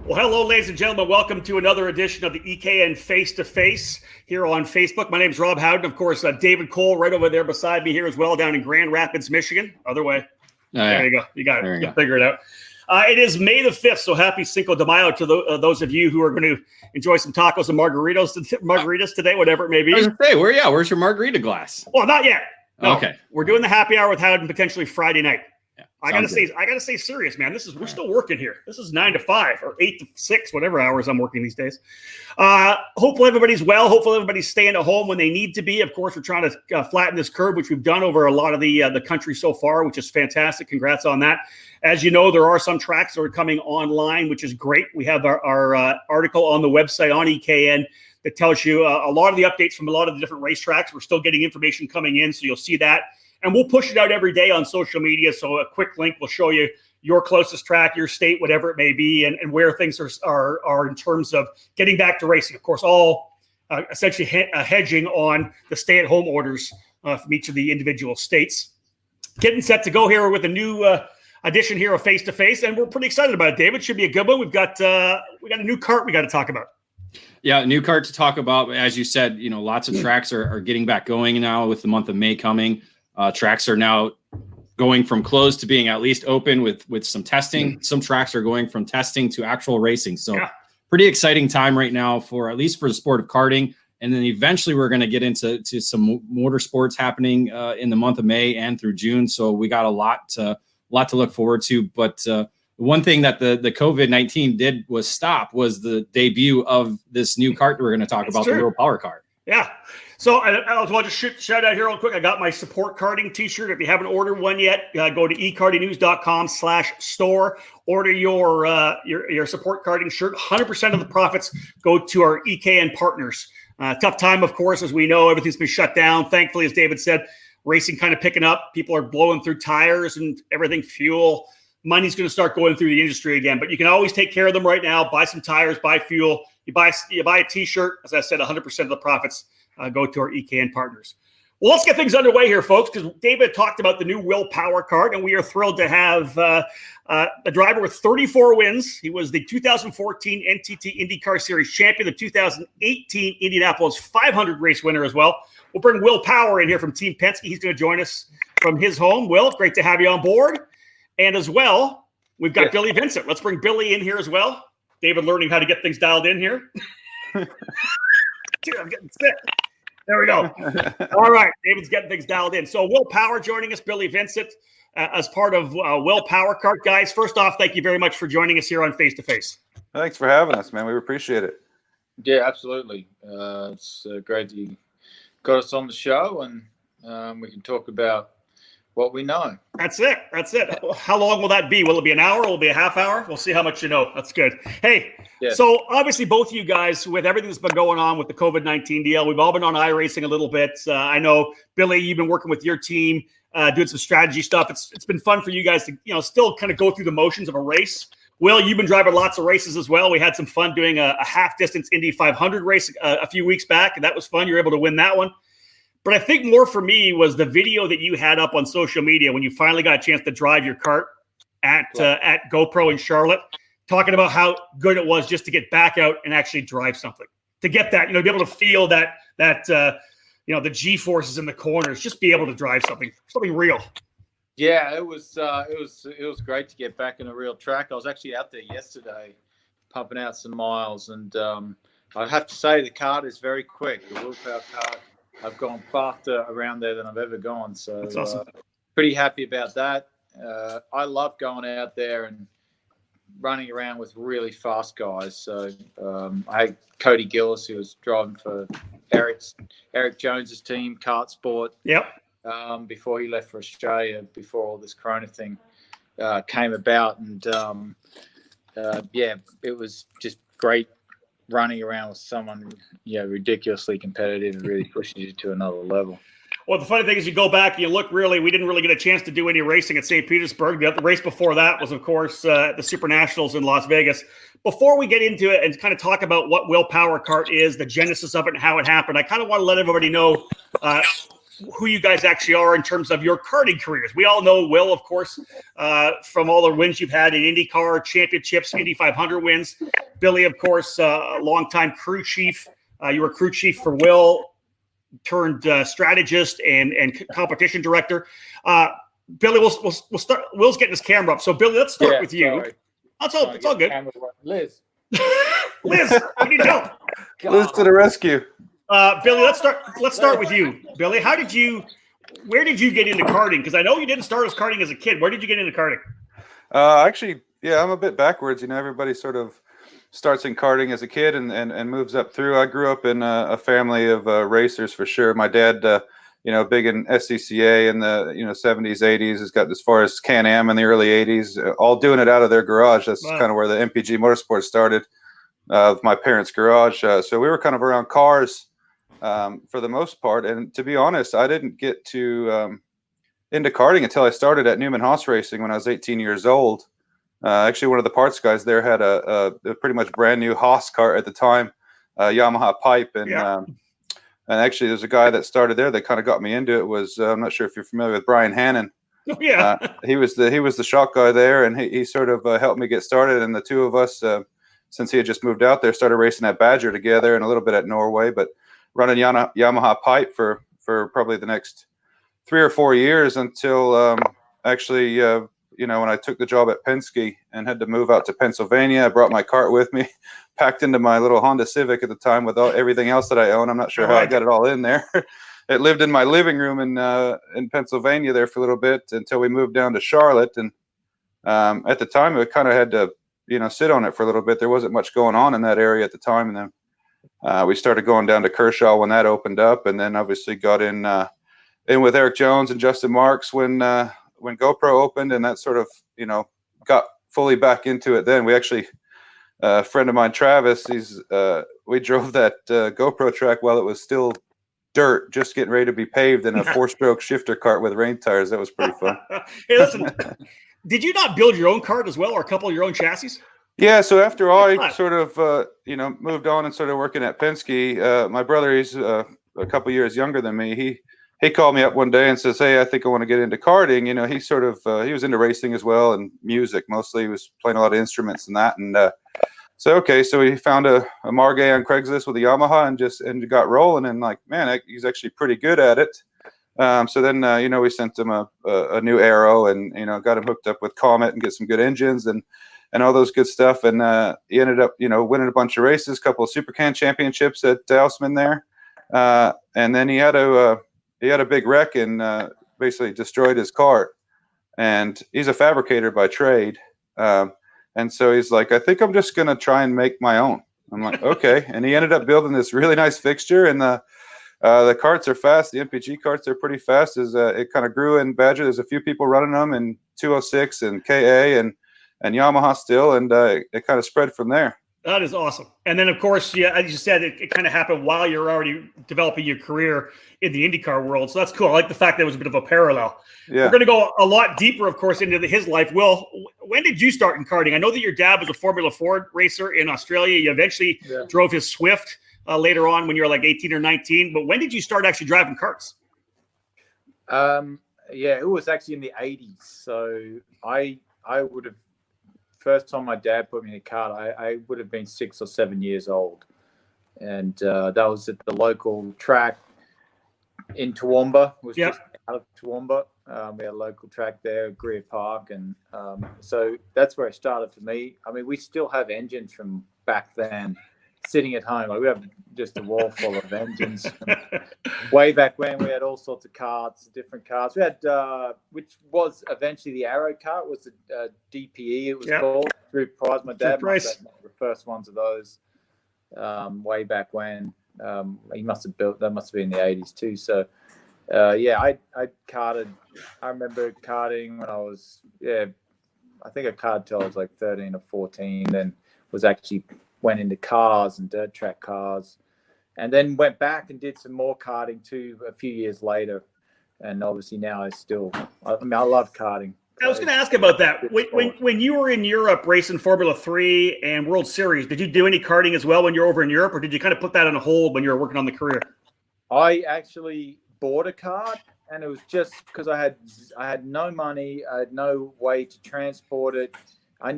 Well, hello, ladies and gentlemen. Welcome to another edition of the EKN Face2Face here on Facebook. My name is Rob Howden. Of course, David Cole right over there beside me here as well, down in Grand Rapids, Michigan. Other way. There you go. You got it. You figure it out. It is May the 5th, so happy Cinco de Mayo to those of you who are going to enjoy some tacos and margaritas today, whatever it may be. I was going to say, where's your margarita glass? Well, not yet. No, okay. We're doing the happy hour with Howden potentially Friday night. Yeah, I gotta stay serious, man. We're still working here. This is 9 to 5 or 8 to 6, whatever hours I'm working these days. Hopefully everybody's well. Hopefully everybody's staying at home when they need to be. Of course, we're trying to flatten this curve, which we've done over a lot of the country so far, which is fantastic. Congrats on that. As you know, there are some tracks that are coming online, which is great. We have our article on the website on EKN that tells you a lot of the updates from a lot of the different racetracks. We're still getting information coming in, so you'll see that. And we'll push it out every day on social media. So a quick link will show you your closest track, your state, whatever it may be, and where things are in terms of getting back to racing. Of course, all essentially hedging on the stay-at-home orders from each of the individual states. Getting set to go here with a new edition here of Face2Face, and we're pretty excited about it, David. Should be a good one. We've got a new kart we got to talk about. Yeah, a new kart to talk about. As you said, lots of tracks are getting back going now with the month of May coming. Tracks are now going from closed to being at least open with some testing. Some tracks are going from testing to actual racing. So pretty exciting time right now for at least for the sport of karting. And then eventually we're going to get into some motorsports happening in the month of May and through June. So we got a lot to look forward to. But one thing that the COVID-19 did was stop was the debut of this new kart that we're going to talk about, the Will Power Kart. Yeah. So I want to shout out here real quick. I got my support karting t-shirt. If you haven't ordered one yet, go to ekartingnews.com/store. Order your support karting shirt. 100% of the profits go to our EKN partners. Tough time, of course, as we know, everything's been shut down. Thankfully, as David said, racing kind of picking up. People are blowing through tires and everything, fuel. Money's going to start going through the industry again, but you can always take care of them right now. Buy some tires, buy fuel. You buy a t-shirt. As I said, 100% of the profits go to our EKN partners. Well, let's get things underway here, folks, because David talked about the new Will Power Kart, and we are thrilled to have a driver with 34 wins. He was the 2014 NTT IndyCar Series champion, the 2018 Indianapolis 500 race winner as well. We'll bring Will Power in here from Team Penske. He's going to join us from his home. Will, great to have you on board. And as well, we've got Billy Vincent. Let's bring Billy in here as well. David learning how to get things dialed in here. Dude, I'm getting sick. There we go. All right. David's getting things dialed in. So Will Power joining us, Billy Vincent, as part of Will Power Kart. Guys, first off, thank you very much for joining us here on Face2Face. Thanks for having us, man. We appreciate it. Yeah, absolutely. It's great that you got us on the show, and we can talk about what we know. That's it. How long will that be? Will it be an hour? Will it be a half hour? We'll see how much you know. That's good. Hey, So obviously both of you guys, with everything that's been going on with the COVID-19 deal, we've all been on iRacing a little bit. I know, Billy, you've been working with your team, doing some strategy stuff. It's been fun for you guys to, still kind of go through the motions of a race. Will, you've been driving lots of races as well. We had some fun doing a half-distance Indy 500 race a few weeks back, and that was fun. You were able to win that one. But I think more for me was the video that you had up on social media when you finally got a chance to drive your kart at GoPro in Charlotte, talking about how good it was just to get back out and actually drive something, to get that, be able to feel that the G-forces in the corners, just be able to drive something real. Yeah, it was great to get back in a real track. I was actually out there yesterday, pumping out some miles, and I have to say the kart is very quick. The Will Power kart. I've gone faster around there than I've ever gone. So that's awesome. Pretty happy about that. I love going out there and running around with really fast guys. So I had Cody Gillis, who was driving for Eric Jones's team, Kart Sport. Yep. Before he left for Australia, before all this Corona thing came about. And it was just great running around with someone, ridiculously competitive and really pushing you to another level. Well, the funny thing is you go back and you look, we didn't really get a chance to do any racing at St. Petersburg. The race before that was, of course, the Super Nationals in Las Vegas. Before we get into it and kind of talk about what Will Power Kart is, the genesis of it and how it happened, I kind of want to let everybody know who you guys actually are in terms of your karting careers. We all know Will, of course, from all the wins you've had in IndyCar championships, Indy 500 wins. Billy, of course, a longtime crew chief. You were crew chief for Will, turned strategist and competition director. Billy, we'll start. Will's getting his camera up, so Billy, let's start with you. Sorry. It's all good. Liz. Liz, we need help. Liz to the rescue. Billy, let's start with you. Billy, where did you get into karting? Because I know you didn't start as karting as a kid. Where did you get into karting? Actually, yeah, I'm a bit backwards. Everybody sort of starts in karting as a kid and moves up through. I grew up in a family of racers for sure. My dad, big in SCCA in the 70s, 80s. Has got as far as Can-Am in the early 80s, all doing it out of their garage. That's kind of where the MPG Motorsport started, with my parents' garage. So we were kind of around cars for the most part. And to be honest, I didn't get into karting until I started at Newman Haas Racing when I was 18 years old. Actually, one of the parts guys there had a pretty much brand new Haas kart at the time, Yamaha pipe, and actually there's a guy that started there that kind of got me into it. Was I'm not sure if you're familiar with Brian Hannon. Oh, yeah, he was the shop guy there, and he sort of helped me get started. And the two of us, since he had just moved out there, started racing at Badger together and a little bit at Norway, but running Yamaha pipe for probably the next 3 or 4 years until when I took the job at Penske and had to move out to Pennsylvania. I brought my kart with me, packed into my little Honda Civic at the time with everything else that I own. I'm not sure how I got it all in there. It lived in my living room in Pennsylvania there for a little bit until we moved down to Charlotte. And at the time, it kind of had to, sit on it for a little bit. There wasn't much going on in that area at the time. And then we started going down to Kershaw when that opened up, and then obviously got in with Eric Jones and Justin Marks when GoPro opened, and that sort of, got fully back into it. Then we actually, a friend of mine, Travis, we drove that GoPro track while it was still dirt, just getting ready to be paved in a 4-stroke shifter kart with rain tires. That was pretty fun. Hey, listen, did you not build your own kart as well, or a couple of your own chassis? Yeah, so after I sort of, moved on and started working at Penske, my brother, he's a couple years younger than me. He called me up one day and says, "Hey, I think I want to get into karting." He sort of he was into racing as well and music mostly. He was playing a lot of instruments and that. And so he found a Margay on Craigslist with a Yamaha and got rolling. And like, man, he's actually pretty good at it. So then we sent him a new Arrow and got him hooked up with Comet and get some good engines and all those good stuff. And he ended up winning a bunch of races, a couple of Supercan championships at Dousman there. And then he had a big wreck and basically destroyed his kart. And he's a fabricator by trade. And so he's like, "I think I'm just going to try and make my own." I'm like, "Okay." And he ended up building this really nice fixture. And the karts are fast. The MPG karts are pretty fast. It kind of grew in Badger. There's a few people running them in 206 and KA and Yamaha still. And it kind of spread from there. That is awesome. And then, of course, yeah, as you said, it kind of happened while you're already developing your career in the IndyCar world. So that's cool. I like the fact that it was a bit of a parallel. Yeah. We're going to go a lot deeper, of course, into his life. Will, when did you start in karting? I know that your dad was a Formula Ford racer in Australia. You eventually drove his Swift later on when you were like 18 or 19. But when did you start actually driving karts? It was actually in the 80s. So I would have, first time my dad put me in a kart, I would have been 6 or 7 years old. And that was at the local track in Toowoomba. It was just out of Toowoomba. We had a local track there, Greer Park. And so that's where it started for me. I mean, we still have engines from back then sitting at home. Like, we have just a wall full of engines. Way back when, we had all sorts of karts, different karts. We had, which was eventually the Arrow kart, was the DPE, it was called, through Prize. My dad must have the first ones of those way back when. He must have built, that must have been in the 80s too. So, I karted. I remember karting when I was, I think I karted till I was like 13 or 14, then went into cars and dirt track cars, and then went back and did some more karting too a few years later. And obviously now I love karting. I was going to ask about that. When you were in Europe racing Formula 3 and World Series, did you do any karting as well when you were over in Europe, or did you kind of put that on hold when you were working on the career? I actually bought a kart, and it was just because I had no money, I had no way to transport it. I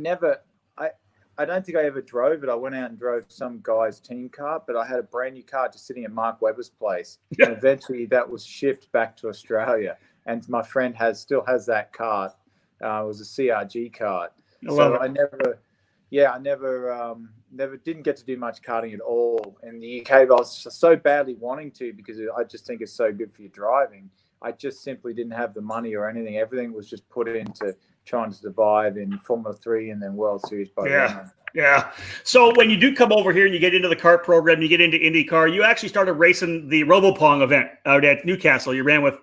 don't think I ever drove it. I went out and drove some guy's team kart, but I had a brand new kart just sitting at Mark Webber's place. And eventually that was shipped back to Australia. And my friend still has that kart. It was a CRG kart. I never didn't get to do much karting at all in the UK, but I was so badly wanting to because I just think it's so good for your driving. I just simply didn't have the money or anything. Everything was just put into trying to survive in Formula 3 and then World Series by then. Yeah. So when you do come over here and you get into the kart program, you get into IndyCar, you actually started racing the RoboPong event out at Newcastle. You ran with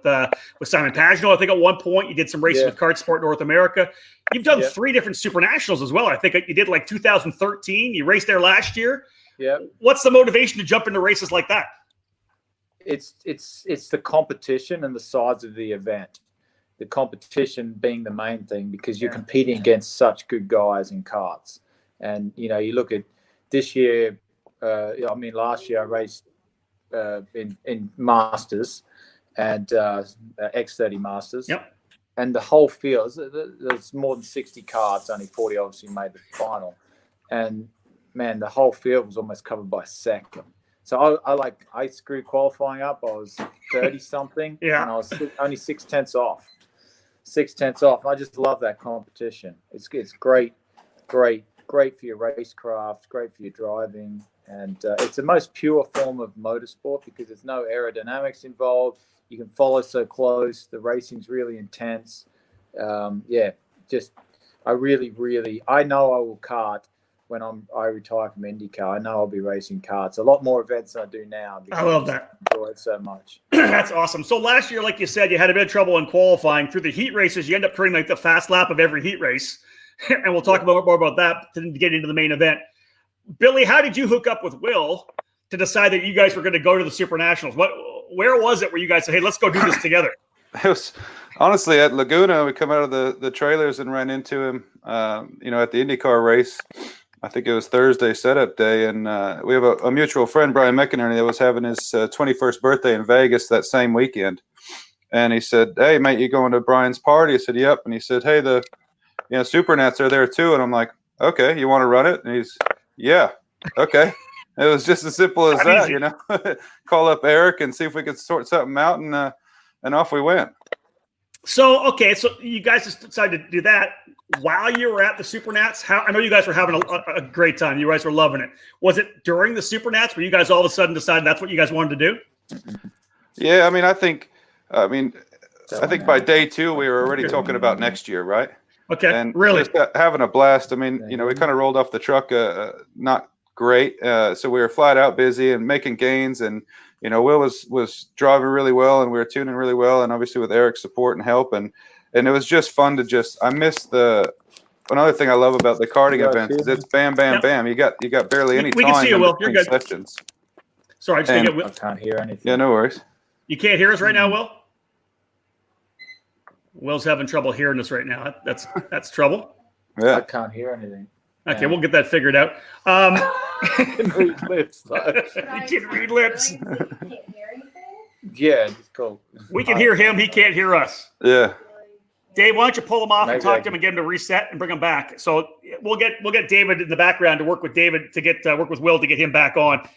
Simon Pagenaud. I think at one point you did some races with Kart Sport North America. You've done 3 different Super Nationals as well. I think you did like 2013. You raced there last year. Yeah. What's the motivation to jump into races like that? It's the competition and the size of the event. The competition being the main thing because you're competing against such good guys in karts. And, you look at this year, last year I raced in Masters and X30 Masters. Yep. And the whole field, there's more than 60 karts, only 40 obviously made the final. And, man, the whole field was almost covered by a second. So I screwed qualifying up. I was 30-something. And I was only 6/10 off. 6/10 off. I just love that competition. It's great for your racecraft, great for your driving, and it's the most pure form of motorsport because there's no aerodynamics involved. You can follow so close. The racing's really intense. I know I will kart when I retire from IndyCar. I know I'll be racing karts. A lot more events than I do now. I love that. I enjoy it so much. That's awesome. So last year, like you said, you had a bit of trouble in qualifying. Through the heat races, you end up turning like the fast lap of every heat race. And we'll talk more about that to get into the main event. Billy, how did you hook up with Will to decide that you guys were going to go to the Super Nationals? Where was it where you guys said, hey, let's go do this together? It was honestly at Laguna. We come out of the trailers and ran into him, at the IndyCar race. I think it was Thursday setup day. And we have a mutual friend, Brian McInerney, that was having his 21st birthday in Vegas that same weekend. And he said, hey, mate, you going to Brian's party? I said, yep. And he said, hey, the Super Nats are there too. And I'm like, okay, you want to run it? And he's, yeah, okay. It was just as simple as that, call up Eric and see if we could sort something out, and off we went. So you guys just decided to do that while you were at the Super Nats. I know you guys were having a great time. You guys were loving it. Was it during the Super Nats where you guys all of a sudden decided that's what you guys wanted to do? Yeah, I think by day 2 we were already talking about next year, right? Okay, and really just having a blast. We kind of rolled off the truck, not great. So we were flat out busy and making gains, and Will was driving really well, and we were tuning really well, and obviously with Eric's support and help, and it was just fun to I missed another thing I love about the karting events is it's bam, bam, bam. You got barely any time. We can see you, Will. You're good. Sessions. Sorry, I can't hear anything. Yeah, no worries. You can't hear us right now, Will? Will's having trouble hearing us right now. That's trouble. Yeah. I can't hear anything. Okay, we'll get that figured out. You can read lips. You can read lips. You can't hear anything? Yeah, it's cool. We can hear him. He can't hear us. Yeah. Dave, why don't you pull him off and Maybe talk to him and get him to reset and bring him back? So we'll get David in the background to work with David to work with Will to get him back on.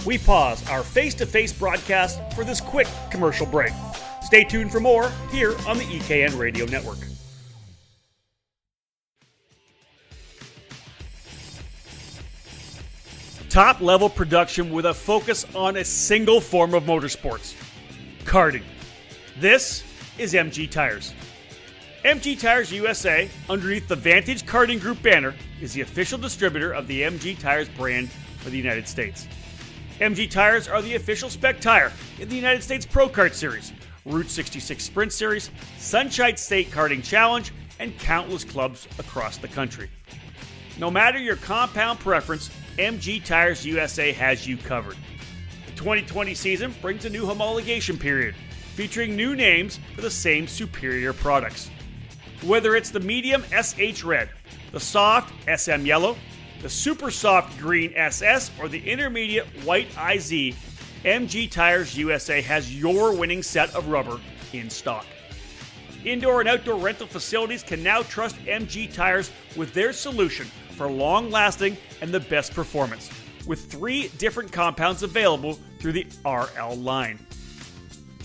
We pause our face-to-face broadcast for this quick commercial break. Stay tuned for more here on the EKN Radio Network. Top-level production with a focus on a single form of motorsports, karting. This is MG Tires. MG Tires USA, underneath the Vantage Karting Group banner, is the official distributor of the MG Tires brand for the United States. MG Tires are the official spec tire in the United States Pro Kart Series, Route 66 Sprint Series, Sunshine State Karting Challenge, and countless clubs across the country. No matter your compound preference, MG Tires USA has you covered. The 2020 season brings a new homologation period, featuring new names for the same superior products. Whether it's the medium SH Red, the soft SM Yellow, the super soft green SS, or the intermediate white IZ, MG Tires USA has your winning set of rubber in stock. Indoor and outdoor rental facilities can now trust MG Tires with their solution for long-lasting and the best performance, with 3 different compounds available through the RL line.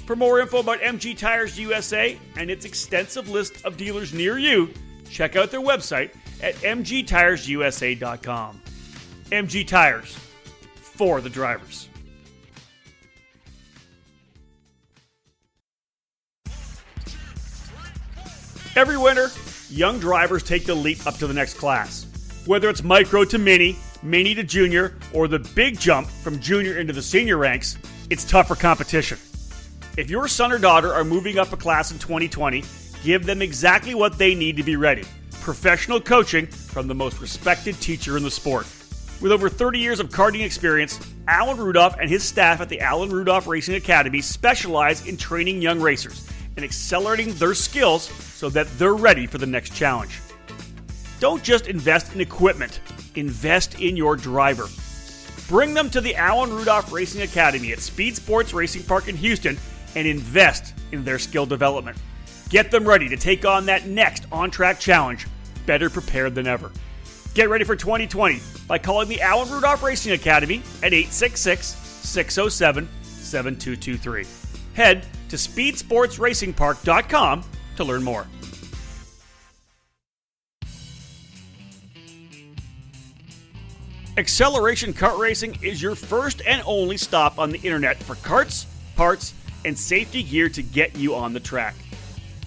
For more info about MG Tires USA and its extensive list of dealers near you, check out their website at mgtiresusa.com. MG Tires, for the drivers. Every winter, young drivers take the leap up to the next class. Whether it's micro to mini, mini to junior, or the big jump from junior into the senior ranks, it's tougher competition. If your son or daughter are moving up a class in 2020, give them exactly what they need to be ready. Professional coaching from the most respected teacher in the sport. With over 30 years of karting experience, Alan Rudolph and his staff at the Alan Rudolph Racing Academy specialize in training young racers and accelerating their skills so that they're ready for the next challenge. Don't just invest in equipment, invest in your driver. Bring them to the Alan Rudolph Racing Academy at Speed Sports Racing Park in Houston and invest in their skill development. Get them ready to take on that next on-track challenge, better prepared than ever. Get ready for 2020 by calling the Alan Rudolph Racing Academy at 866-607-7223. Head to speedsportsracingpark.com to learn more. Acceleration Kart Racing is your first and only stop on the internet for karts, parts, and safety gear to get you on the track.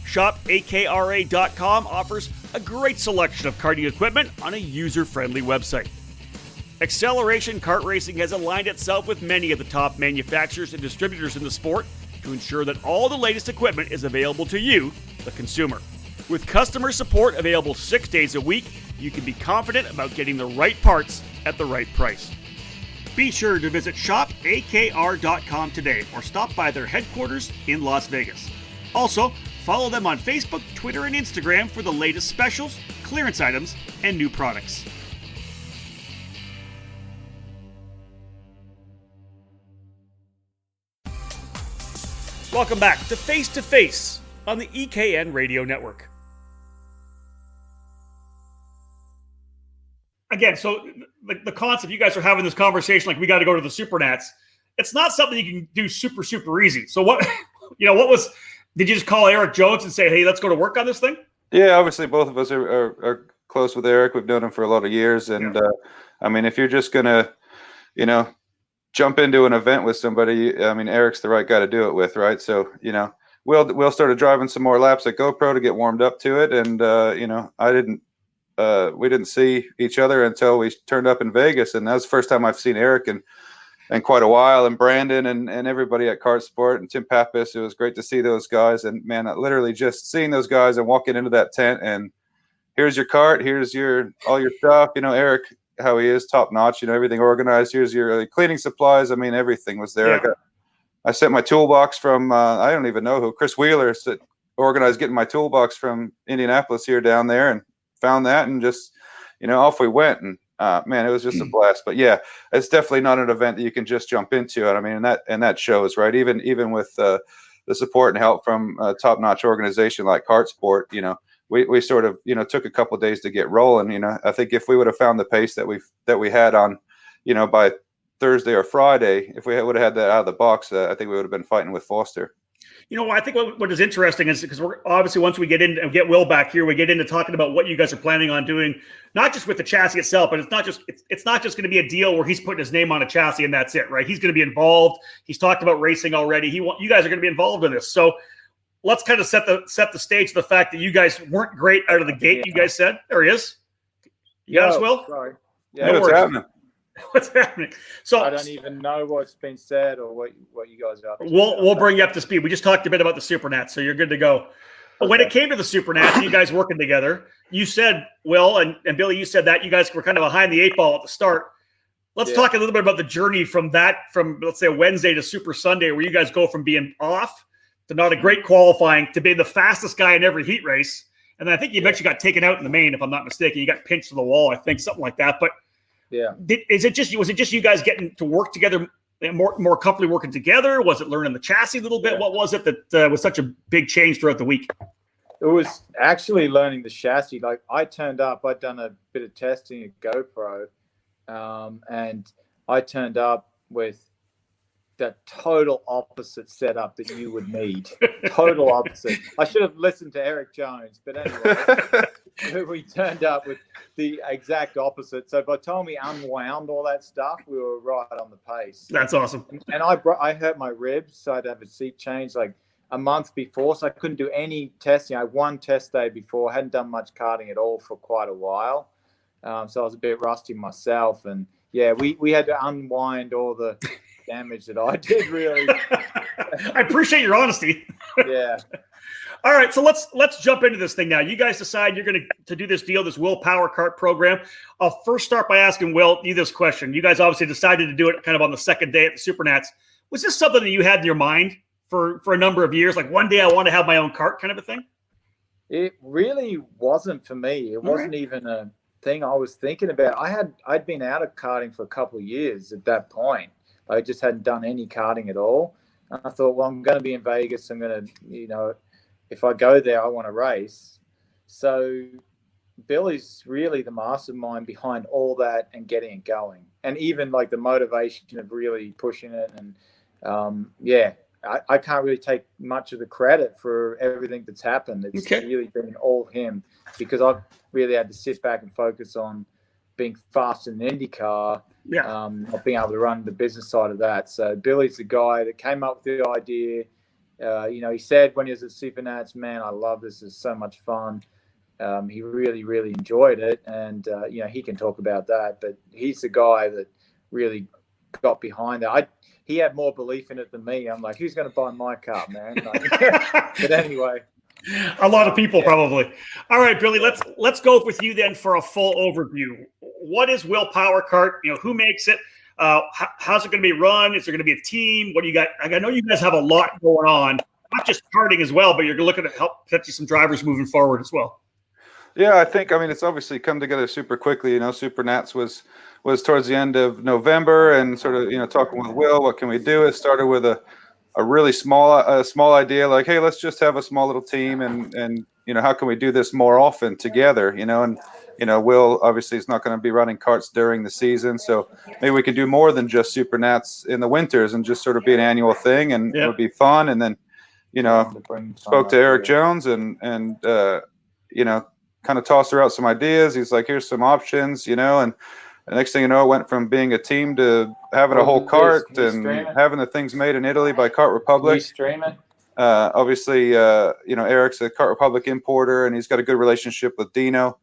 ShopAKRA.com offers a great selection of karting equipment on a user-friendly website. Acceleration Kart Racing has aligned itself with many of the top manufacturers and distributors in the sport to ensure that all the latest equipment is available to you, the consumer. With customer support available 6 days a week, you can be confident about getting the right parts at the right price. Be sure to visit shopakr.com today or stop by their headquarters in Las Vegas. Also, follow them on Facebook, Twitter, and Instagram for the latest specials, clearance items, and new products. Welcome back to Face2Face on the EKN Radio Network. Again, so the concept, you guys are having this conversation like we got to go to the Supernats. It's not something you can do super easy. So what, did you just call Eric Jones and say, hey, let's go to work on this thing? Yeah, obviously both of us are close with Eric. We've known him for a lot of years. And if you're just going to, jump into an event with somebody, Eric's the right guy to do it with, right? So, we'll start driving some more laps at GoPro to get warmed up to it. And, we didn't see each other until we turned up in Vegas. And that was the first time I've seen Eric in quite a while, and Brandon and everybody at Kart Sport and Tim Pappas. It was great to see those guys. And man, literally just seeing those guys and walking into that tent and here's your cart, here's all your stuff, Eric, how he is top notch, everything organized. Here's your cleaning supplies. everything was there. Yeah. I sent my toolbox from, I don't even know who, Chris Wheeler organized getting my toolbox from Indianapolis here down there, and found that and just, off we went. And man, it was just a blast. But yeah, it's definitely not an event that you can just jump into it. And that shows, right? Even with the support and help from a top-notch organization like Kart Sport, we sort of, took a couple of days to get rolling. I think if we would have found the pace that we had on, by Thursday or Friday, if we would have had that out of the box, I think we would have been fighting with Foster. I think what is interesting is because we're obviously, once we get in and get Will back here, we get into talking about what you guys are planning on doing, not just with the chassis itself, but it's not just going to be a deal where he's putting his name on a chassis and that's it, right? He's going to be involved. He's talked about racing already. You guys are going to be involved in this. So let's kind of set the stage of the fact that you guys weren't great out of the gate. Yeah. You guys said, there he is. You got us, Will? Sorry. Yeah, what's happening? What's happening? So I don't even know what's been said or what you guys are up to. We'll bring you up to speed. We just talked a bit about the Supernats, so you're good to go. But when it came to the Supernats, you guys working together, you said, Will and Billy, you said that you guys were kind of behind the 8 ball at the start. Let's talk a little bit about the journey from let's say Wednesday to Super Sunday, where you guys go from being off to not a great qualifying to being the fastest guy in every heat race. And then I think you eventually got taken out in the main, if I'm not mistaken. You got pinched to the wall, I think, something like that. But was it just you guys getting to work together more comfortably working together? Was it learning the chassis a little bit? What was it that was such a big change throughout the week? It was actually learning the chassis. Like I turned up, I'd done a bit of testing at GoPro, and I turned up with the total opposite setup that you would need. Total opposite. I should have listened to Eric Jones, but anyway, we turned up with the exact opposite. So by the time we unwound all that stuff, we were right on the pace. That's awesome. And I hurt my ribs, so I'd have a seat change like a month before, so I couldn't do any testing. I had one test day before, hadn't done much karting at all for quite a while. So I was a bit rusty myself. And yeah, we had to unwind all the damage that I did, really. I appreciate your honesty. Yeah. All right, so let's jump into this thing now. You guys decide you're going to do this deal, this Willpower Kart program. I'll first start by asking Will you this question. You guys obviously decided to do it kind of on the second day at the Supernats. Was this something that you had in your mind for a number of years? Like one day I want to have my own kart kind of a thing? It really wasn't for me. It wasn't even a thing I was thinking about. I'd been out of karting for a couple of years at that point. I just hadn't done any karting at all. And I thought, well, I'm going to be in Vegas. I'm going to, if I go there, I want to race. So Billy's really the mastermind behind all that and getting it going. And even like the motivation of really pushing it. And I can't really take much of the credit for everything that's happened. It's really been all him, because I've really had to sit back and focus on being fast in an IndyCar, not being able to run the business side of that. So Billy's the guy that came up with the idea. He said when he was at Supernats, man, I love this. It's so much fun. He really, really enjoyed it. And, he can talk about that. But he's the guy that really got behind it. He had more belief in it than me. I'm like, who's going to buy my car, man? But anyway. A lot of people probably. All right, Billy, let's go with you then for a full overview. What is Willpower Kart? Who makes it? How's it going to be run? Is there going to be a team? What do you got? I know you guys have a lot going on, not just karting as well, but you're looking to help catch you some drivers moving forward as well. Yeah, it's obviously come together super quickly. Supernats was towards the end of November, and sort of, talking with Will, what can we do? It started with a really small idea, like, hey, let's just have a small little team, and how can we do this more often together? And Will obviously is not going to be running karts during the season, so maybe we can do more than just Supernats in the winters and just sort of be an annual thing, and it would be fun. And then spoke to Eric Jones and kind of tossed her out some ideas. He's like, here's some options, and the next thing you know, it went from being a team to having a whole cart and having the things made in Italy by Kart Republic. Obviously, Eric's a Kart Republic importer, and he's got a good relationship with Dino.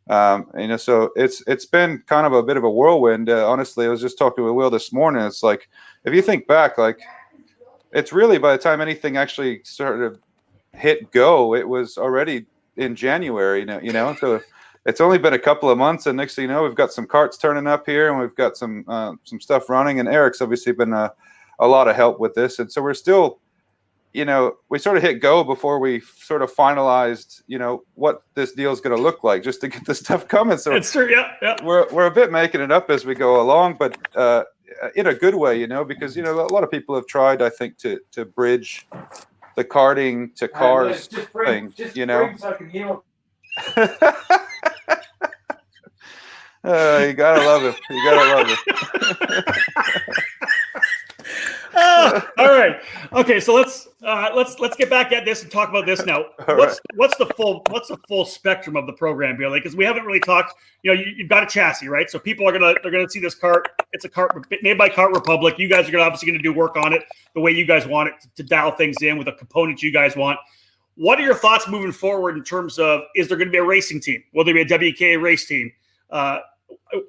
So it's been kind of a bit of a whirlwind. Honestly, I was just talking with Will this morning. It's like, if you think back, like, it's really, by the time anything actually sort of hit go, it was already in January. So it's only been a couple of months, and next thing you know, we've got some karts turning up here, and we've got some stuff running. And Eric's obviously been a lot of help with this, and so we're still, we sort of hit go before we sort of finalized, what this deal is going to look like, just to get the stuff coming. So it's true, yeah. We're a bit making it up as we go along, but in a good way, because a lot of people have tried, I think, to bridge the karting to cars thing, You gotta love it. All right. Okay. So let's get back at this and talk about this now. What's the full spectrum of the program, Billy? Because we haven't really talked. You've got a chassis, right? So people are gonna see this kart. It's a kart made by Kart Republic. You guys are obviously gonna do work on it the way you guys want it to dial things in with the components you guys want. What are your thoughts moving forward in terms of, is there going to be a racing team? Will there be a WKA race team?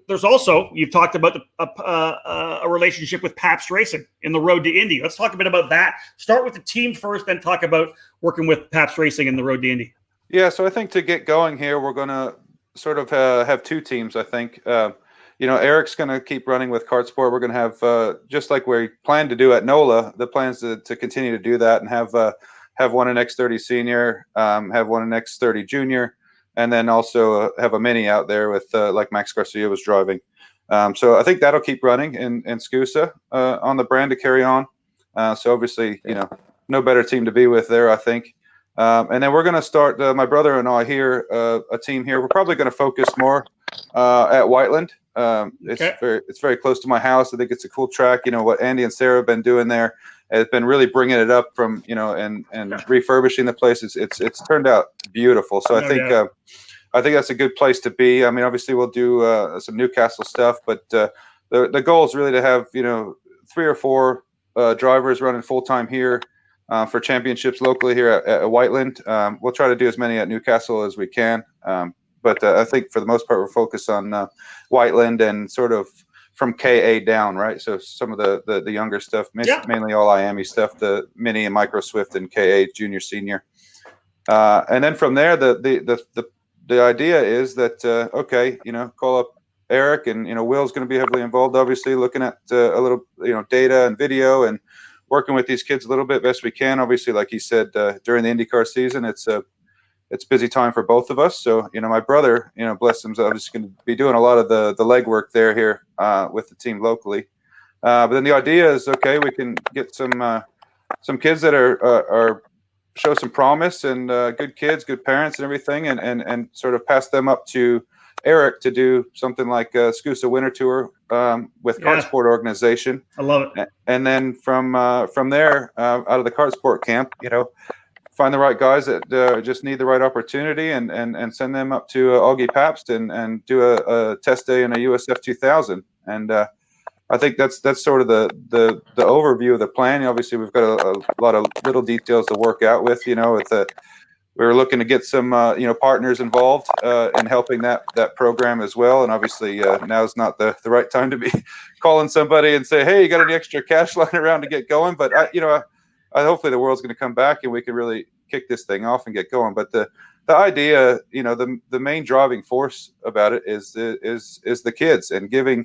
There's also, you've talked about a relationship with Pabst Racing in the road to Indy. Let's talk a bit about that. Start with the team first, then talk about working with Pabst Racing in the road to Indy. Yeah, so I think to get going here, we're going to sort of have two teams, I think. Eric's going to keep running with Kart Sport. We're going to have, just like we planned to do at NOLA, the plans to continue to do that and have one in X30 Senior, have one in X30 Junior, and then also have a mini out there with like Max Garcia was driving. So I think that'll keep running in SCUSA on the brand to carry on. So obviously, no better team to be with there, I think. And then we're going to start, my brother and I here, a team here. We're probably going to focus more at Whiteland. It's very close to my house. I think it's a cool track. What Andy and Sarah have been doing there has been really bringing it up from, and refurbishing the place. It's turned out beautiful. So I think that's a good place to be. I mean, obviously we'll do some Newcastle stuff, but the goal is really to have, 3 or 4 drivers running full time here for championships locally here at Whiteland. We'll try to do as many at Newcastle as we can. But I think for the most part, we're focused on Whiteland and sort of from KA down, right? So some of the younger stuff, mainly all IAME stuff, the mini and micro Swift and KA junior, senior. And then from there, the idea is that, call up Eric and, Will's going to be heavily involved, obviously looking at a little, data and video and working with these kids a little bit best we can. Obviously, like he said, during the IndyCar season, it's busy time for both of us. So, my brother, bless him, is obviously going to be doing a lot of the legwork here with the team locally. But then the idea is, we can get some kids that are show some promise and good kids, good parents and everything, and sort of pass them up to Eric to do something like SCUSA Winter Tour with Kart Sport Organization. I love it. And then from there, out of the Kart Sport camp, find the right guys that just need the right opportunity and send them up to Augie Pabst and do a test day in a USF 2000. And I think that's sort of the overview of the plan. Obviously, we've got a lot of little details to work out with. We were looking to get some partners involved in helping that program as well. And obviously, now's not the right time to be calling somebody and say, "Hey, you got any extra cash lying around to get going?" But hopefully the world's going to come back and we can really kick this thing off and get going. But the idea, the main driving force about it is the kids and giving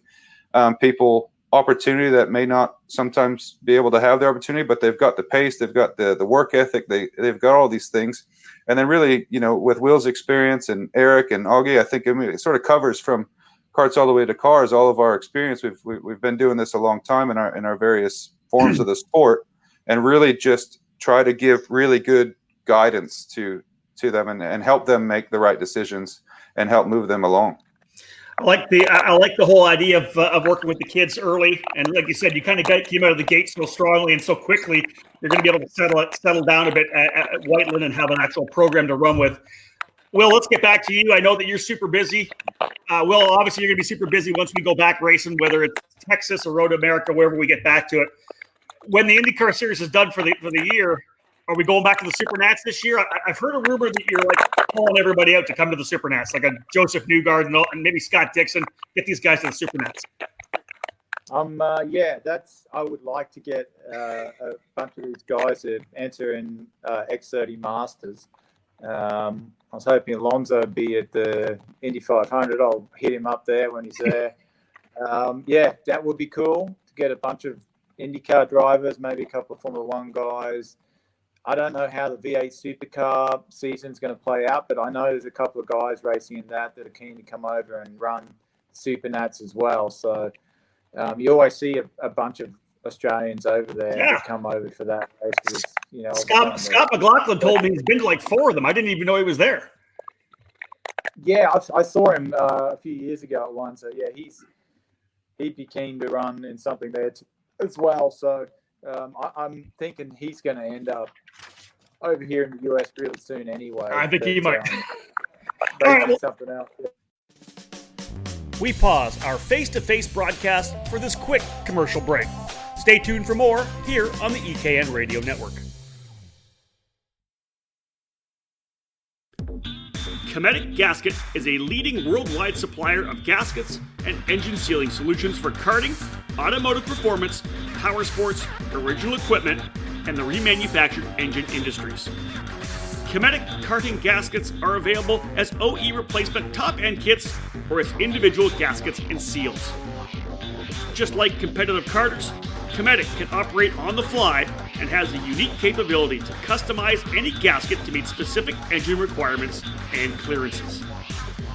people opportunity that may not sometimes be able to have the opportunity, but they've got the pace, they've got the work ethic, they've got all these things. And then really, with Will's experience and Eric and Augie, I think it sort of covers from karts all the way to cars, all of our experience. We've been doing this a long time in our various forms of the sport, and really just try to give really good guidance to them and help them make the right decisions and help move them along. I like the whole idea of working with the kids early, and like you said, you kind of came out of the gate so strongly and so quickly. You're going to be able to settle down a bit at Whiteland and have an actual program to run with. Will, let's get back to you. I know that you're super busy. Will, obviously you're going to be super busy once we go back racing, whether it's Texas or Road America, wherever we get back to it. When the IndyCar series is done for the year, are we going back to the Supernats this year? I've heard a rumor that you're calling everybody out to come to the Supernats, like a Joseph Newgard and maybe Scott Dixon. Get these guys to the Supernats. I would like to get a bunch of these guys to enter in X30 Masters. I was hoping Alonso would be at the Indy 500. I'll hit him up there when he's there. That would be cool to get a bunch of IndyCar drivers, maybe a couple of Formula One guys. I don't know how the V8 Supercar season is going to play out, but I know there's a couple of guys racing in that are keen to come over and run Supernats as well. So you always see a bunch of Australians over there that come over for that race. Scott McLaughlin told me he's been to like 4 of them. I didn't even know he was there. Yeah, I saw him a few years ago at one. So he'd be keen to run in something there as well. So I'm thinking he's going to end up over here in the US really soon anyway. I think he might. All right, something else. Yeah. We pause our face-to-face broadcast for this quick commercial break. Stay tuned for more here on the EKN Radio Network. Cometic Gasket is a leading worldwide supplier of gaskets and engine sealing solutions for karting, automotive performance, power sports, original equipment, and the remanufactured engine industries. Cometic karting gaskets are available as OE replacement top-end kits or as individual gaskets and seals. Just like competitive karters, Cometic can operate on the fly and has the unique capability to customize any gasket to meet specific engine requirements and clearances.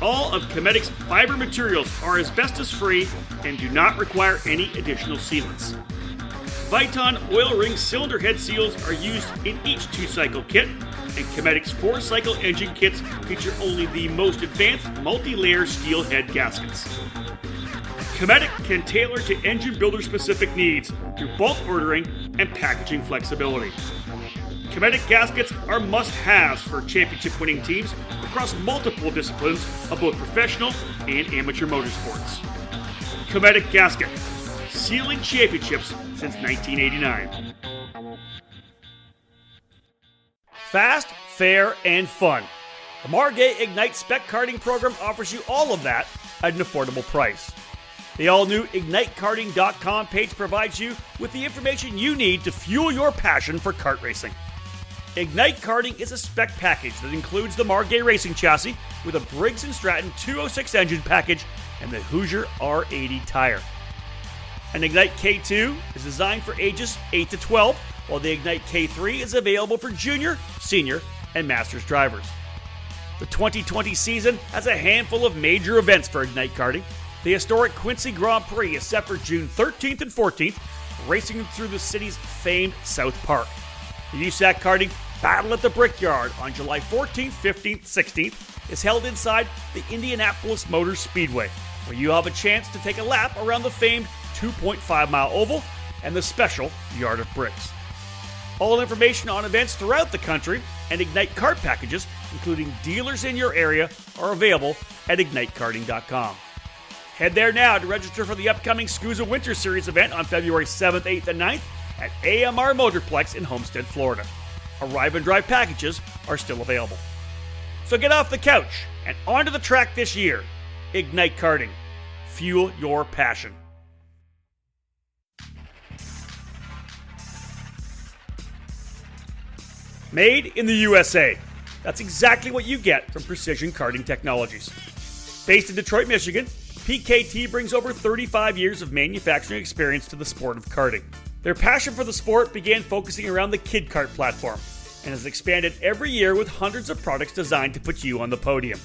All of Cometic's fiber materials are asbestos-free and do not require any additional sealants. Viton oil ring cylinder head seals are used in each 2-cycle kit, and Cometic's 4-cycle engine kits feature only the most advanced multi-layer steel head gaskets. Cometic can tailor to engine builder-specific needs through bulk ordering and packaging flexibility. Cometic gaskets are must-haves for championship-winning teams across multiple disciplines of both professional and amateur motorsports. Cometic gasket, sealing championships since 1989. Fast, fair, and fun. The Margay Ignite Spec Karting program offers you all of that at an affordable price. The all-new IgniteKarting.com page provides you with the information you need to fuel your passion for kart racing. Ignite Karting is a spec package that includes the Margay racing chassis with a Briggs & Stratton 206 engine package and the Hoosier R80 tire. An Ignite K2 is designed for ages 8 to 12, while the Ignite K3 is available for junior, senior, and masters drivers. The 2020 season has a handful of major events for Ignite Karting. The historic Quincy Grand Prix is set for June 13th and 14th, racing through the city's famed South Park. The USAC Karting Battle at the Brickyard on July 14th, 15th, 16th is held inside the Indianapolis Motor Speedway, where you have a chance to take a lap around the famed 2.5-mile oval and the special Yard of Bricks. All information on events throughout the country and Ignite Kart packages, including dealers in your area, are available at IgniteKarting.com. Head there now to register for the upcoming SCUSA Winter Series event on February 7th, 8th, and 9th at AMR Motorplex in Homestead, Florida. Arrive and drive packages are still available. So get off the couch and onto the track this year. Ignite Karting. Fuel your passion. Made in the USA. That's exactly what you get from Precision Karting Technologies. Based in Detroit, Michigan, PKT brings over 35 years of manufacturing experience to the sport of karting. Their passion for the sport began focusing around the Kid Kart platform and has expanded every year with hundreds of products designed to put you on the podium.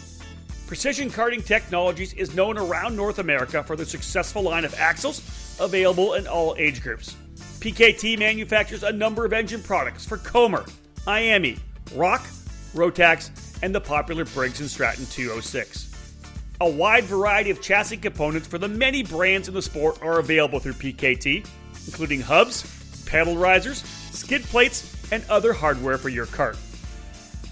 Precision Karting Technologies is known around North America for their successful line of axles, available in all age groups. PKT manufactures a number of engine products for Comer, IAME, Rock, Rotax, and the popular Briggs & Stratton 206. A wide variety of chassis components for the many brands in the sport are available through PKT, including hubs, pedal risers, skid plates, and other hardware for your kart.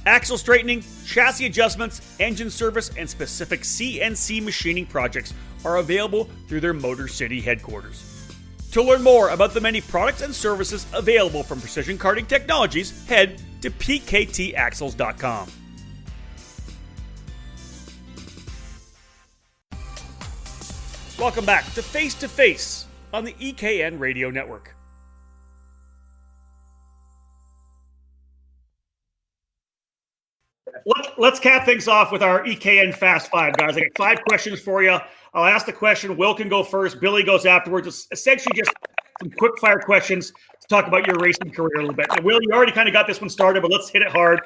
Axle straightening, chassis adjustments, engine service, and specific CNC machining projects are available through their Motor City headquarters. To learn more about the many products and services available from Precision Karting Technologies, head to pktaxles.com. Welcome back to Face2Face on the EKN Radio Network. Let's cap things off with our EKN Fast Five, guys. I got 5 questions for you. I'll ask the question. Will can go first. Billy goes afterwards. It's essentially just some quick fire questions to talk about your racing career a little bit. Now, Will, you already kind of got this one started, but let's hit it hard.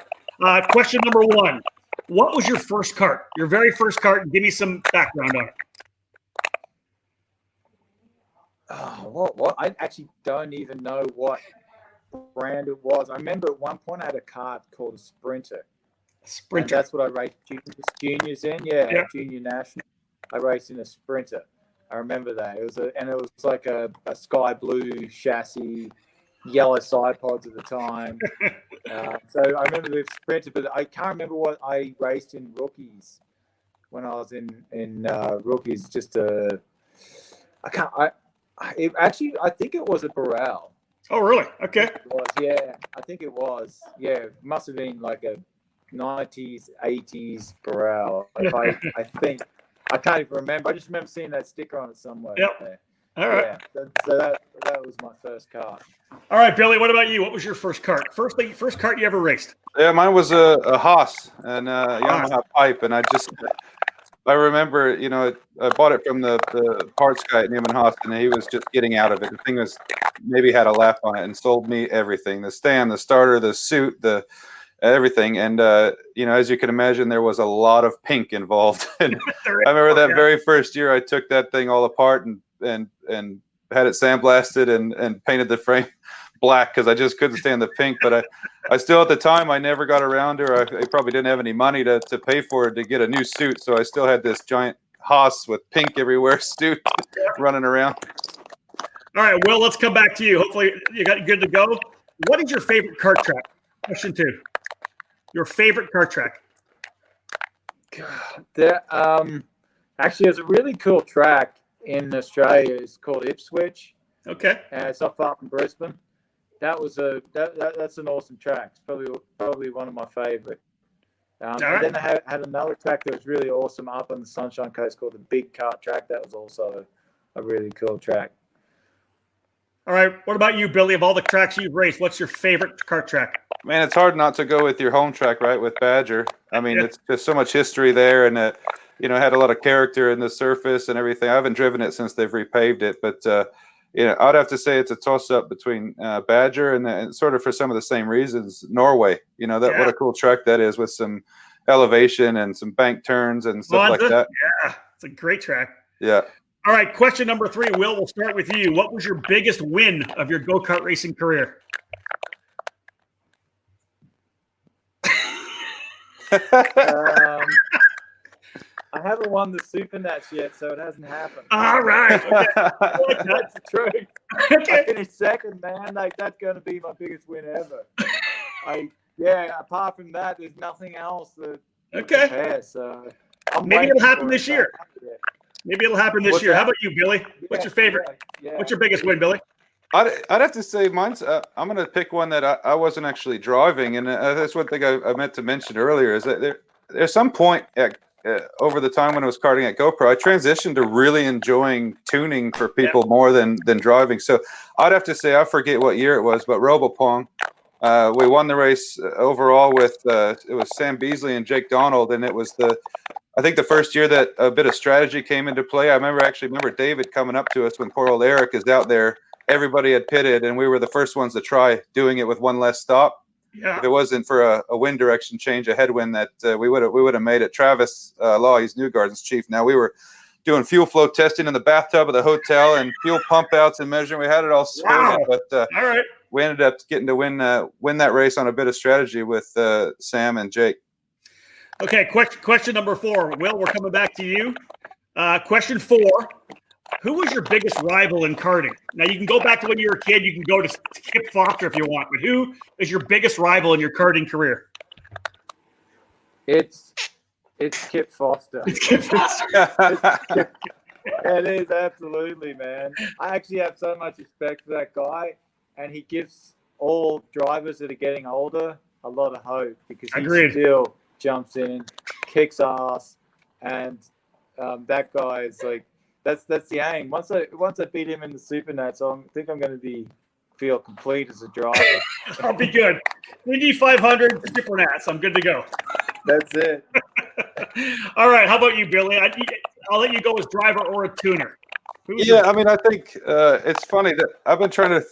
Question number 1. What was your first kart? Your very first kart? Give me some background on it. What? I actually don't even know what brand it was. I remember at one point I had a kart called a Sprinter. Sprinter. And that's what I raced juniors in. Yeah, junior national. I raced in a Sprinter. I remember that. It was like a sky blue chassis, yellow side pods at the time. So I remember the Sprinter, but I can't remember what I raced in rookies when I was in rookies. I think it was a Burrell. Oh, really? Okay. I think it was. Yeah, it must have been like a 90s, 80s Burrell. I think. I can't even remember. I just remember seeing that sticker on it somewhere. Yep. There. All right. Yeah, so that was my first car. All right, Billy, what about you? What was your first kart? First kart you ever raced? Yeah, mine was a Haas and Yamaha pipe, and I remember, I bought it from the parts guy at Neiman Haas, and he was just getting out of it. The thing was maybe had a lap on it and sold me everything: the stand, the starter, the suit, everything. And, as you can imagine, there was a lot of pink involved. And I remember that very first year I took that thing all apart and had it sandblasted and painted the frame black because I just couldn't stand the pink. But I still, at the time, I never got around to, or I probably didn't have any money to pay for it to get a new suit. So I still had this giant Haas with pink everywhere suit running around. All right, Will, let's come back to you. Hopefully you got good to go. What is your favorite kart track? Question 2. Your favorite kart track? Actually, there's a really cool track in Australia. It's called Ipswich. Okay. It's not far from Brisbane. That's an awesome track. It's probably one of my favorite. And then I had another track that was really awesome up on the Sunshine Coast called the Big Kart track. That was also a really cool track. All right. What about you, Billy? Of all the tracks you've raced, what's your favorite kart track? Man, it's hard not to go with your home track, right, with Badger. I mean, It's just so much history there, and had a lot of character in the surface and everything. I haven't driven it since they've repaved it, but I'd have to say it's a toss-up between Badger and sort of for some of the same reasons, Norway. What a cool track that is with some elevation and some bank turns and stuff like that. Yeah, it's a great track. Yeah. All right, question number 3. Will, we'll start with you. What was your biggest win of your go-kart racing career? I haven't won the Super Nats yet, so it hasn't happened. All right. Okay. That's the truth. Okay. I finished second, man. That's going to be my biggest win ever. Apart from that, there's nothing else that compares. So maybe it'll happen this year. Maybe it'll happen this year. How about you, Billy? What's your favorite? Yeah. What's your biggest win, Billy? I'd have to say mine's. I'm going to pick one that I wasn't actually driving, and that's one thing I meant to mention earlier. Is that there's some point over the time when I was karting at GoPro, I transitioned to really enjoying tuning for people more than driving. So I'd have to say, I forget what year it was, but Robopong. We won the race overall with it was Sam Beasley and Jake Donald, and it was I think the first year that a bit of strategy came into play. I remember David coming up to us when poor old Eric is out there. Everybody had pitted, and we were the first ones to try doing it with one less stop. Yeah. If it wasn't for a wind direction change, a headwind, that we would have made it. Travis Law, he's Newgarden's chief now. We were doing fuel flow testing in the bathtub of the hotel and fuel pump outs and measuring. We had it all sorted, but all right. We ended up getting to win that race on a bit of strategy with Sam and Jake. Okay, question number 4. Will, we're coming back to you. Question 4. Who was your biggest rival in karting? Now, you can go back to when you were a kid. You can go to Kip Foster if you want. But who is your biggest rival in your karting career? It's Kip Foster. It's Kip Foster. It is, absolutely, man. I actually have so much respect for that guy. And he gives all drivers that are getting older a lot of hope because he still jumps in, kicks ass, and that guy is like, that's the aim. Once I beat him in the Super Nats, I think I'm going to feel complete as a driver. I'll be good. Indy 500 Super Nats. I'm good to go. That's it. All right. How about you, Billy? I'll let you go as driver or a tuner. I mean, I think it's funny that I've been trying to.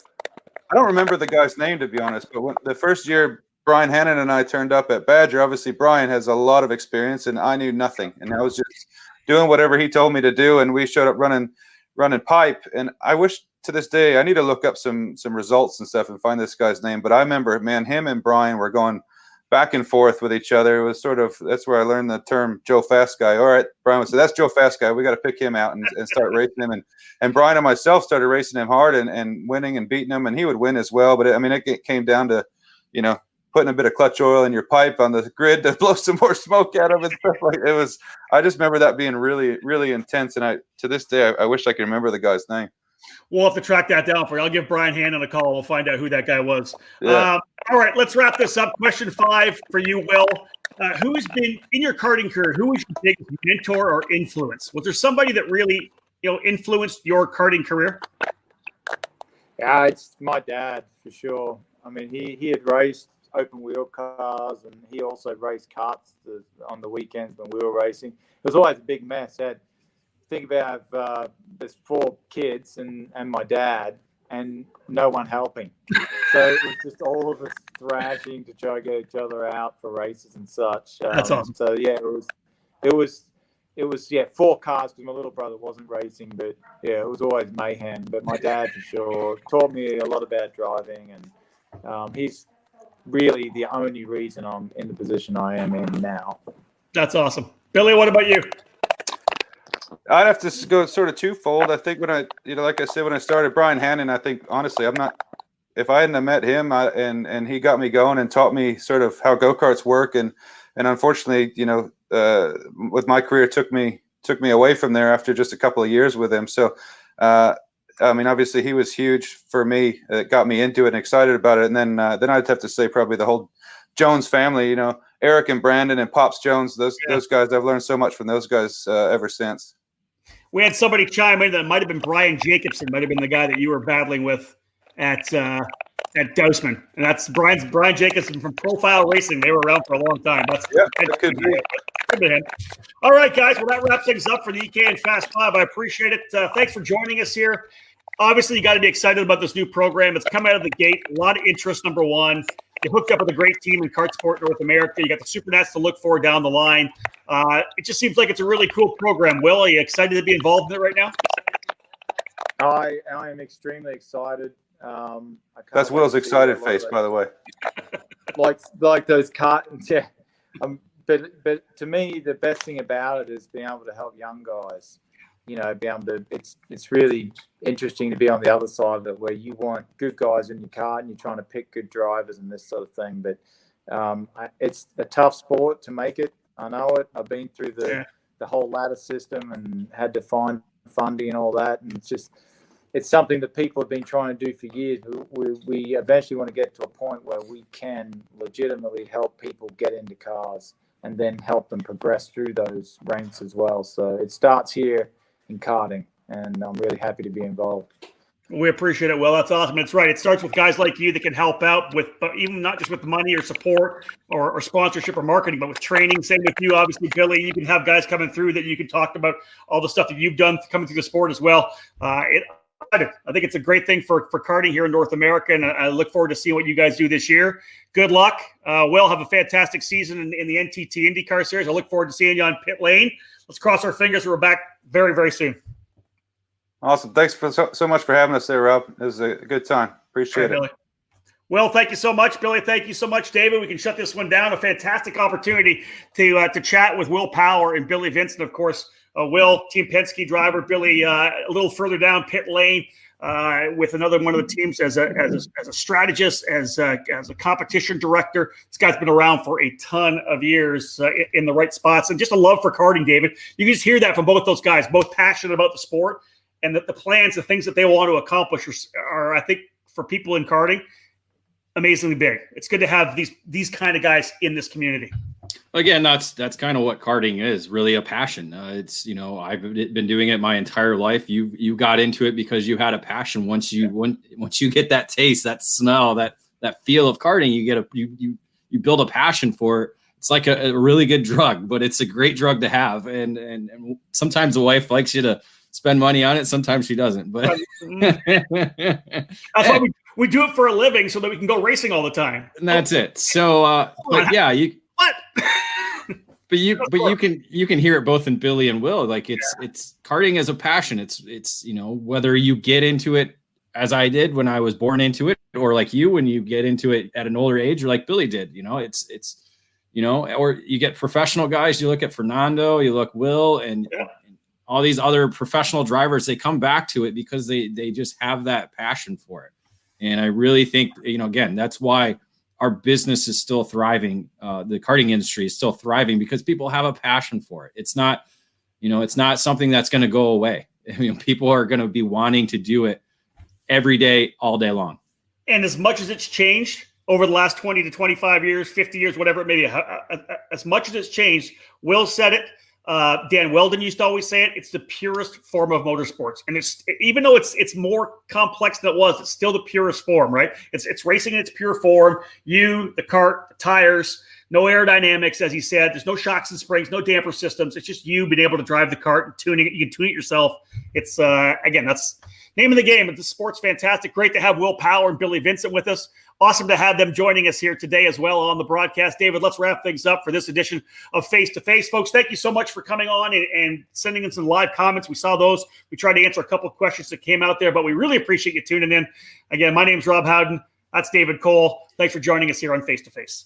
I don't remember the guy's name, to be honest, but when the first year Brian Hannon and I turned up at Badger, obviously Brian has a lot of experience, and I knew nothing, and I was just doing whatever he told me to do, and we showed up running pipe, and I wish to this day I need to look up some results and stuff and find this guy's name, but I remember, man, him and Brian were going back and forth with each other. It was that's where I learned the term Joe Fast Guy. All right, Brian would say, that's Joe Fast Guy. We got to pick him out and start racing him. And Brian and myself started racing him hard and winning and beating him, and he would win as well. But it came down to, putting a bit of clutch oil in your pipe on the grid to blow some more smoke out of it. It was. I just remember that being really, really intense. And to this day, I wish I could remember the guy's name. We'll have to track that down for you. I'll give Brian Hannon a call. We'll find out who that guy was. Yeah. All right, let's wrap this up. Question 5 for you, Will. Who's been in your karting career? Who was your biggest mentor or influence? Was there somebody that really, influenced your karting career? Yeah, it's my dad for sure. I mean, he had raced open wheel cars, and he also raced karts on the weekends when we were racing. It was always a big mess. Think about there's 4 kids and my dad and no one helping. So it was just all of us thrashing to try to get each other out for races and such. That's awesome. So yeah, it was 4 cars because my little brother wasn't racing, but yeah, it was always mayhem. But my dad for sure taught me a lot about driving, and he's really the only reason I'm in the position I am in now. That's awesome. Billy, what about you? I'd have to go sort of twofold. I think when like I said, when I started Brian Hannon, I think honestly, if I hadn't have met him and he got me going and taught me sort of how go-karts work, and unfortunately, with my career took me away from there after just a couple of years with him. So, I mean, obviously he was huge for me. It got me into it and excited about it. And then I'd have to say probably the whole Jones family, Eric and Brandon and Pops Jones, those guys, I've learned so much from those guys ever since. We had somebody chime in that might have been Brian Jacobson, might have been the guy that you were battling with at Dousman. And that's Brian Jacobson from Profile Racing. They were around for a long time. That could be. All right, guys. Well, that wraps things up for the EK and Fast 5. I appreciate it. Thanks for joining us here. Obviously, you got to be excited about this new program. It's come out of the gate. A lot of interest, number one. You hooked up with a great team in kart sport North America. You got the Super Nats to look for down the line. It just seems like it's a really cool program. Will, are you excited to be involved in it right now? I am extremely excited. That's Will's excited face, by the way. Like those cartons, yeah. But to me, the best thing about it is being able to help young guys. It's really interesting to be on the other side of it, where you want good guys in your kart and you're trying to pick good drivers and this sort of thing. But it's a tough sport to make it. I know it. I've been through the whole ladder system and had to find funding and all that. And it's something that people have been trying to do for years. We eventually want to get to a point where we can legitimately help people get into cars and then help them progress through those ranks as well. So it starts here in karting, and I'm really happy to be involved. We appreciate it, Will. That's awesome. It's right. It starts with guys like you that can help out with, but even not just with money or support or sponsorship or marketing, but with training. Same with you, obviously, Billy. You can have guys coming through that you can talk about all the stuff that you've done coming through the sport as well. I think it's a great thing for karting here in North America, and I look forward to seeing what you guys do this year. Good luck. Will, have a fantastic season in the NTT IndyCar Series. I look forward to seeing you on pit lane. Let's cross our fingers. We're back very, very soon. Awesome. Thanks so much for having us there, Rob. It was a good time. Appreciate it. Billy. Well, thank you so much, Billy. Thank you so much, David. We can shut this one down. A fantastic opportunity to chat with Will Power and Billy Vincent, of course. Will, Team Penske driver. Billy, a little further down pit lane with another one of the teams as a strategist, as a competition director. This guy's been around for a ton of years in the right spots, and just a love for karting, David. You can just hear that from both those guys, both passionate about the sport and that the plans, the things that they want to accomplish are, I think, for people in karting, amazingly big. It's good to have these kind of guys in this community. Again, that's kind of what karting is, really a passion. It's, I've been doing it my entire life. You got into it because you had a passion. Once you get that taste, that smell, that feel of karting, you build a passion for it. It's like a really good drug, but it's a great drug to have. And sometimes the wife likes you to spend money on it. Sometimes she doesn't, but that's why we do it for a living, so that we can go racing all the time. And that's it. So, but yeah, what? but you can hear it both in Billy and Will. Like it's karting as a passion. It's whether you get into it as I did when I was born into it, or like you when you get into it at an older age, or like Billy did. It's or you get professional guys. You look at Fernando, you look Will, and all these other professional drivers. They come back to it because they just have that passion for it. And I really think again, that's why our business is still thriving. The karting industry is still thriving because people have a passion for it. It's not, it's not something that's going to go away. People are going to be wanting to do it every day, all day long. And as much as it's changed over the last 20 to 25 years, 50 years, whatever it may be, as much as it's changed, Will said it. Dan Weldon used to always say it. It's the purest form of motorsports, and it's even though it's more complex than it was, it's still the purest form, right? It's racing in its pure form. You, the kart, the tires, no aerodynamics, as he said. There's no shocks and springs, no damper systems. It's just you being able to drive the kart and tuning it. You can tune it yourself. It's again, that's name of the game. The sport's fantastic. Great to have Will Power and Billy Vincent with us. Awesome to have them joining us here today as well on the broadcast. David, let's wrap things up for this edition of Face to Face. Folks, thank you so much for coming on and sending in some live comments. We saw those. We tried to answer a couple of questions that came out there, but we really appreciate you tuning in. Again, my name's Rob Howden. That's David Cole. Thanks for joining us here on Face to Face.